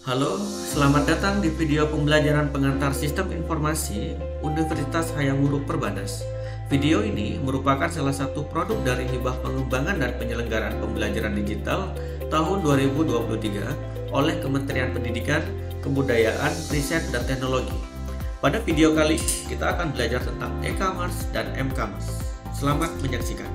Halo, selamat datang di video pembelajaran pengantar Sistem Informasi Universitas Hayam Wuruk Perbanas. Video ini merupakan salah satu produk dari Hibah Pengembangan dan Penyelenggaraan Pembelajaran Digital tahun 2023 oleh Kementerian Pendidikan, Kebudayaan, Riset, dan Teknologi. Pada video kali ini kita akan belajar tentang e-commerce dan m-commerce. Selamat menyaksikan.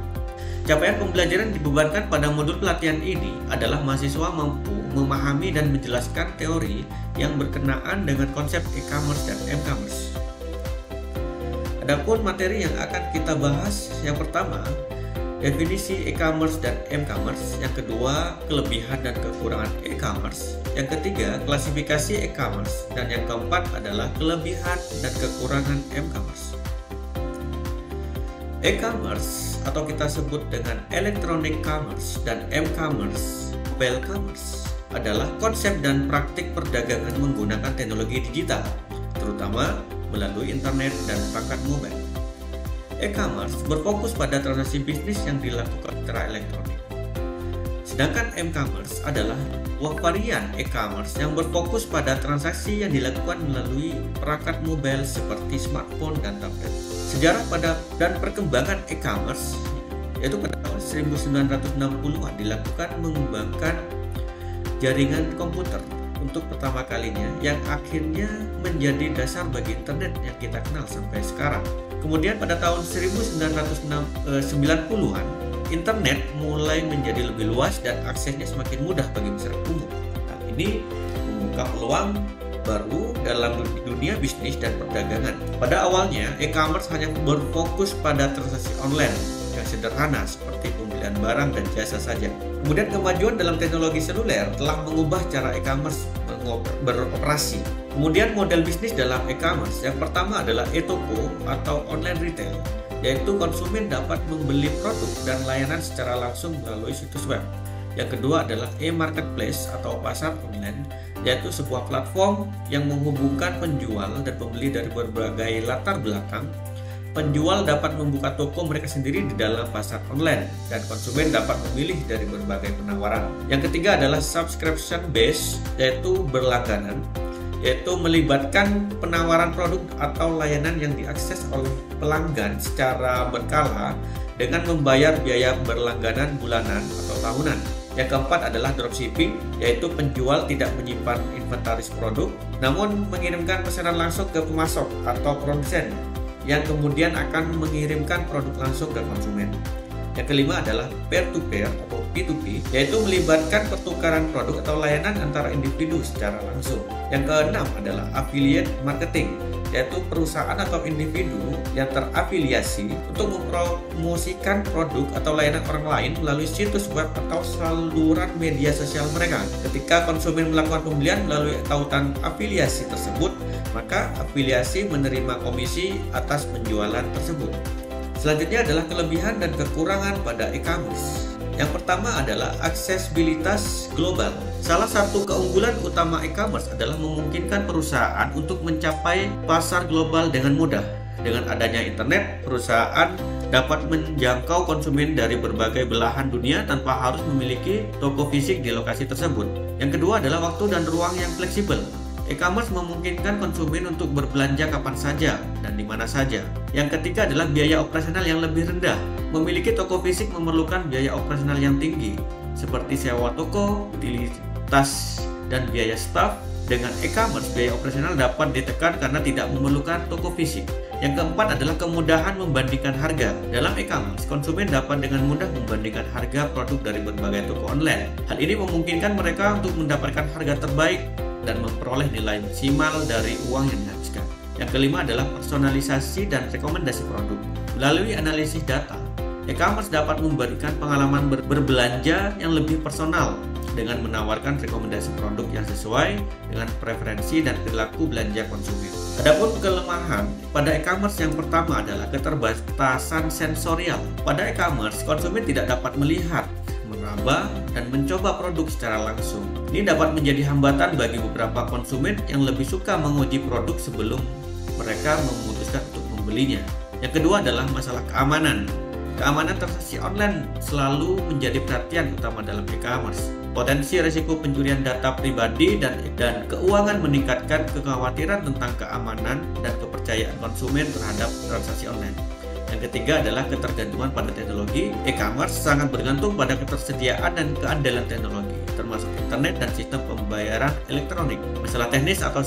Capaian pembelajaran dibebankan pada modul pelatihan ini adalah mahasiswa mampu memahami dan menjelaskan teori yang berkenaan dengan konsep e-commerce dan m-commerce. Adapun materi yang akan kita bahas, yang pertama, definisi e-commerce dan m-commerce, yang kedua, kelebihan dan kekurangan e-commerce, yang ketiga, klasifikasi e-commerce, dan yang keempat adalah kelebihan dan kekurangan m-commerce. E-commerce atau kita sebut dengan electronic commerce dan m-commerce, mobile commerce, adalah konsep dan praktik perdagangan menggunakan teknologi digital, terutama melalui internet dan perangkat mobile. E-commerce berfokus pada transaksi bisnis yang dilakukan secara elektronik. Sedangkan m-commerce adalah sebuah varian e-commerce yang berfokus pada transaksi yang dilakukan melalui perangkat mobile seperti smartphone dan tablet. Sejarah dan perkembangan e-commerce yaitu pada tahun 1960-an dilakukan mengembangkan jaringan komputer untuk pertama kalinya yang akhirnya menjadi dasar bagi internet yang kita kenal sampai sekarang. Kemudian pada tahun 1990-an internet mulai menjadi lebih luas dan aksesnya semakin mudah bagi masyarakat umum. Nah, ini membuka peluang baru dalam dunia bisnis dan perdagangan. Pada awalnya, e-commerce hanya berfokus pada transaksi online yang sederhana seperti pembelian barang dan jasa saja. Kemudian kemajuan dalam teknologi seluler telah mengubah cara e-commerce beroperasi. Kemudian model bisnis dalam e-commerce yang pertama adalah e-toko atau online retail, yaitu konsumen dapat membeli produk dan layanan secara langsung melalui situs web. Yang kedua adalah e-marketplace atau pasar online, yaitu sebuah platform yang menghubungkan penjual dan pembeli dari berbagai latar belakang. Penjual dapat membuka toko mereka sendiri di dalam pasar online dan konsumen dapat memilih dari berbagai penawaran. Yang ketiga adalah subscription based, yaitu berlangganan, yaitu melibatkan penawaran produk atau layanan yang diakses oleh pelanggan secara berkala dengan membayar biaya berlangganan bulanan atau tahunan. Yang keempat adalah dropshipping, yaitu penjual tidak menyimpan inventaris produk, namun mengirimkan pesanan langsung ke pemasok atau produsen, yang kemudian akan mengirimkan produk langsung ke konsumen. Yang kelima adalah peer-to-peer atau P2P, yaitu melibatkan pertukaran produk atau layanan antara individu secara langsung. Yang keenam adalah affiliate marketing, yaitu perusahaan atau individu yang terafiliasi untuk mempromosikan produk atau layanan orang lain melalui situs web atau saluran media sosial mereka. Ketika konsumen melakukan pembelian melalui tautan afiliasi tersebut, maka afiliasi menerima komisi atas penjualan tersebut. Selanjutnya adalah kelebihan dan kekurangan pada e-commerce. Yang pertama adalah aksesibilitas global. Salah satu keunggulan utama e-commerce adalah memungkinkan perusahaan untuk mencapai pasar global dengan mudah. Dengan adanya internet, perusahaan dapat menjangkau konsumen dari berbagai belahan dunia tanpa harus memiliki toko fisik di lokasi tersebut. Yang kedua adalah waktu dan ruang yang fleksibel. E-commerce memungkinkan konsumen untuk berbelanja kapan saja dan di mana saja. Yang ketiga adalah biaya operasional yang lebih rendah. Memiliki toko fisik memerlukan biaya operasional yang tinggi, seperti sewa toko, utilitas, dan biaya staf. Dengan e-commerce, biaya operasional dapat ditekan karena tidak memerlukan toko fisik. Yang keempat adalah kemudahan membandingkan harga. Dalam e-commerce, konsumen dapat dengan mudah membandingkan harga produk dari berbagai toko online. Hal ini memungkinkan mereka untuk mendapatkan harga terbaik dan memperoleh nilai maksimal dari uang yang dihabiskan. Yang kelima adalah personalisasi dan rekomendasi produk. Melalui analisis data, e-commerce dapat memberikan pengalaman berbelanja yang lebih personal dengan menawarkan rekomendasi produk yang sesuai dengan preferensi dan perilaku belanja konsumen. Adapun kelemahan pada e-commerce yang pertama adalah keterbatasan sensorial. Pada e-commerce, konsumen tidak dapat melihat, meraba, dan mencoba produk secara langsung. Ini dapat menjadi hambatan bagi beberapa konsumen yang lebih suka menguji produk sebelum mereka memutuskan untuk membelinya. Yang kedua adalah masalah keamanan. Keamanan transaksi online selalu menjadi perhatian utama dalam e-commerce. Potensi risiko pencurian data pribadi dan keuangan meningkatkan kekhawatiran tentang keamanan dan kepercayaan konsumen terhadap transaksi online. Yang ketiga adalah ketergantungan pada teknologi. E-commerce sangat bergantung pada ketersediaan dan keandalan teknologi, termasuk internet dan sistem pembayaran elektronik. Masalah teknis atau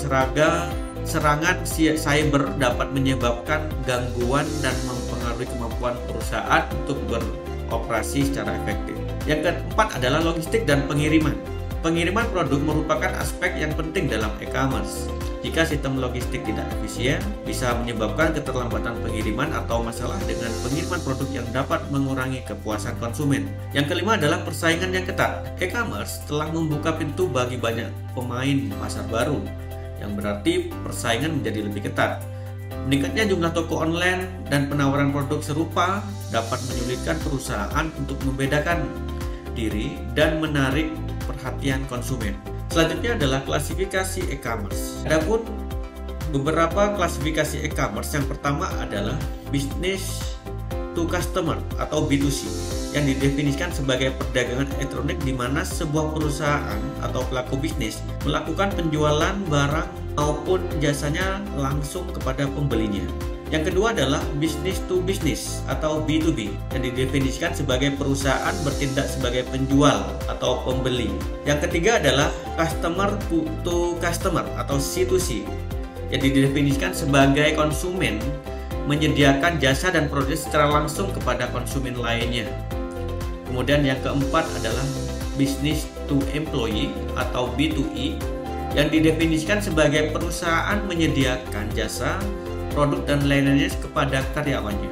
serangan cyber dapat menyebabkan gangguan dan mempengaruhi kemampuan perusahaan untuk beroperasi secara efektif. Yang keempat adalah logistik dan pengiriman. Pengiriman produk merupakan aspek yang penting dalam e-commerce. Jika sistem logistik tidak efisien, bisa menyebabkan keterlambatan pengiriman atau masalah dengan pengiriman produk yang dapat mengurangi kepuasan konsumen. Yang kelima adalah persaingan yang ketat. E-commerce telah membuka pintu bagi banyak pemain pasar baru, yang berarti persaingan menjadi lebih ketat. Meningkatnya jumlah toko online dan penawaran produk serupa dapat menyulitkan perusahaan untuk membedakan diri dan menarik perhatian konsumen. Selanjutnya adalah klasifikasi e-commerce. Adapun beberapa klasifikasi e-commerce, yang pertama adalah business to customer atau B2C, yang didefinisikan sebagai perdagangan elektronik di mana sebuah perusahaan atau pelaku bisnis melakukan penjualan barang maupun jasanya langsung kepada pembelinya. Yang kedua adalah business to business atau B2B, yang didefinisikan sebagai perusahaan bertindak sebagai penjual atau pembeli. Yang ketiga adalah customer to customer atau C2C, yang didefinisikan sebagai konsumen menyediakan jasa dan produk secara langsung kepada konsumen lainnya. Kemudian yang keempat adalah business to employee atau B2E, yang didefinisikan sebagai perusahaan menyediakan jasa, produk dan lainnya kepada karyawannya.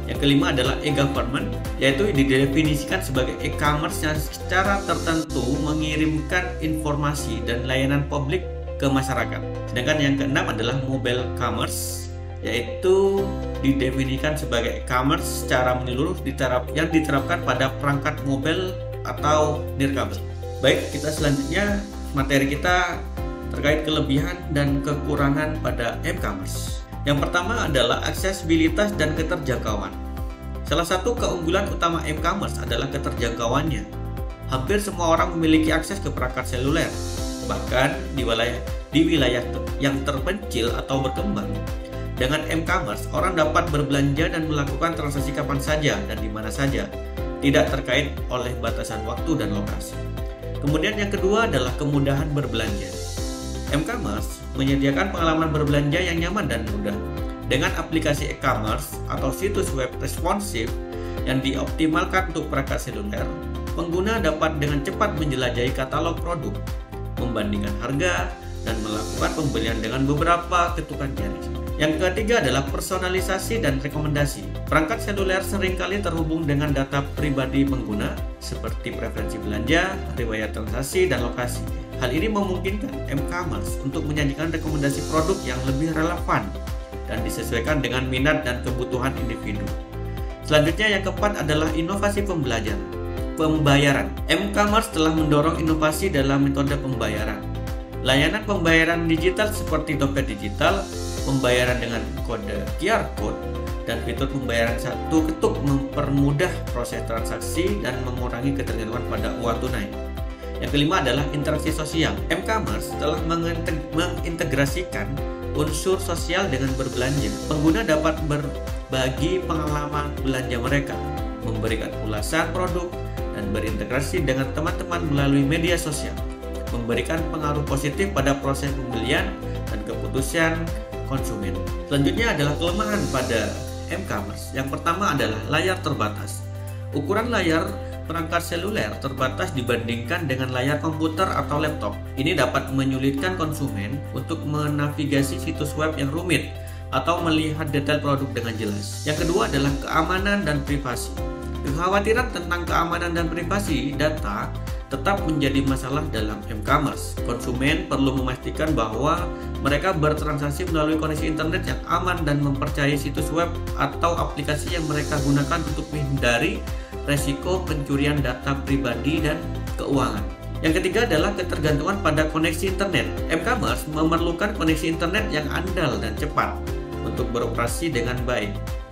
Yang kelima adalah e-government, yaitu didefinisikan sebagai e-commerce yang secara tertentu mengirimkan informasi dan layanan publik ke masyarakat. Sedangkan yang keenam adalah mobile commerce, yaitu didefinisikan sebagai e-commerce secara menyeluruh yang diterapkan pada perangkat mobile atau nirkabel. Baik, kita selanjutnya materi kita terkait kelebihan dan kekurangan pada e-commerce. Yang pertama adalah aksesibilitas dan keterjangkauan. Salah satu keunggulan utama e-commerce adalah keterjangkauannya. Hampir semua orang memiliki akses ke perangkat seluler, bahkan di wilayah yang terpencil atau berkembang. Dengan e-commerce, orang dapat berbelanja dan melakukan transaksi kapan saja dan di mana saja, tidak terkait oleh batasan waktu dan lokasi. Kemudian yang kedua adalah kemudahan berbelanja. E-commerce menyediakan pengalaman berbelanja yang nyaman dan mudah. Dengan aplikasi e-commerce atau situs web responsif yang dioptimalkan untuk perangkat seluler, pengguna dapat dengan cepat menjelajahi katalog produk, membandingkan harga, dan melakukan pembelian dengan beberapa ketukan jari. Yang ketiga adalah personalisasi dan rekomendasi. Perangkat seluler seringkali terhubung dengan data pribadi pengguna seperti preferensi belanja, riwayat transaksi, dan lokasi. Hal ini memungkinkan e-commerce untuk menyajikan rekomendasi produk yang lebih relevan dan disesuaikan dengan minat dan kebutuhan individu. Selanjutnya yang keempat adalah inovasi pembayaran. E-commerce telah mendorong inovasi dalam metode pembayaran. Layanan pembayaran digital seperti dompet digital, pembayaran dengan kode QR Code, dan fitur pembayaran satu ketuk mempermudah proses transaksi dan mengurangi ketergantungan pada uang tunai. Yang kelima adalah interaksi sosial. E-commerce telah mengintegrasikan unsur sosial dengan berbelanja. Pengguna dapat berbagi pengalaman belanja mereka, memberikan ulasan produk, dan berintegrasi dengan teman-teman melalui media sosial, memberikan pengaruh positif pada proses pembelian dan keputusan konsumen. Selanjutnya adalah kelemahan pada e-commerce. Yang pertama adalah layar terbatas. Ukuran layar perangkat seluler terbatas dibandingkan dengan layar komputer atau laptop. Ini dapat menyulitkan konsumen untuk menavigasi situs web yang rumit atau melihat detail produk dengan jelas. Yang kedua adalah keamanan dan privasi. Kekhawatiran tentang keamanan dan privasi data tetap menjadi masalah dalam e-commerce. Konsumen perlu memastikan bahwa mereka bertransaksi melalui koneksi internet yang aman dan mempercayai situs web atau aplikasi yang mereka gunakan untuk menghindari resiko pencurian data pribadi dan keuangan. Yang ketiga adalah ketergantungan pada koneksi internet. E-commerce memerlukan koneksi internet yang andal dan cepat untuk beroperasi dengan baik.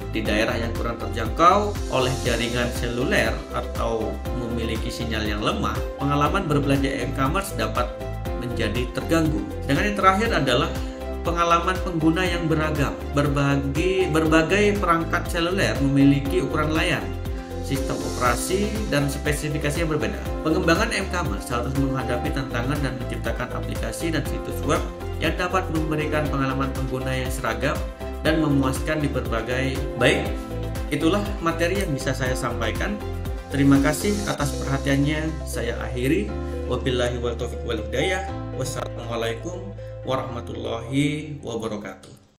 di daerah yang kurang terjangkau oleh jaringan seluler atau memiliki sinyal yang lemah, pengalaman berbelanja e-commerce dapat menjadi terganggu. Dengan yang terakhir adalah pengalaman pengguna yang beragam. Berbagai perangkat seluler memiliki ukuran layar, sistem operasi, dan spesifikasi yang berbeda. Pengembangan e-commerce harus menghadapi tantangan dan menciptakan aplikasi dan situs web yang dapat memberikan pengalaman pengguna yang seragam dan memuaskan di berbagai. Baik, itulah materi yang bisa saya sampaikan. Terima kasih atas perhatiannya. Saya akhiri. Wabillahi wal taufiq wal hidayah. Wassalamualaikum warahmatullahi wabarakatuh.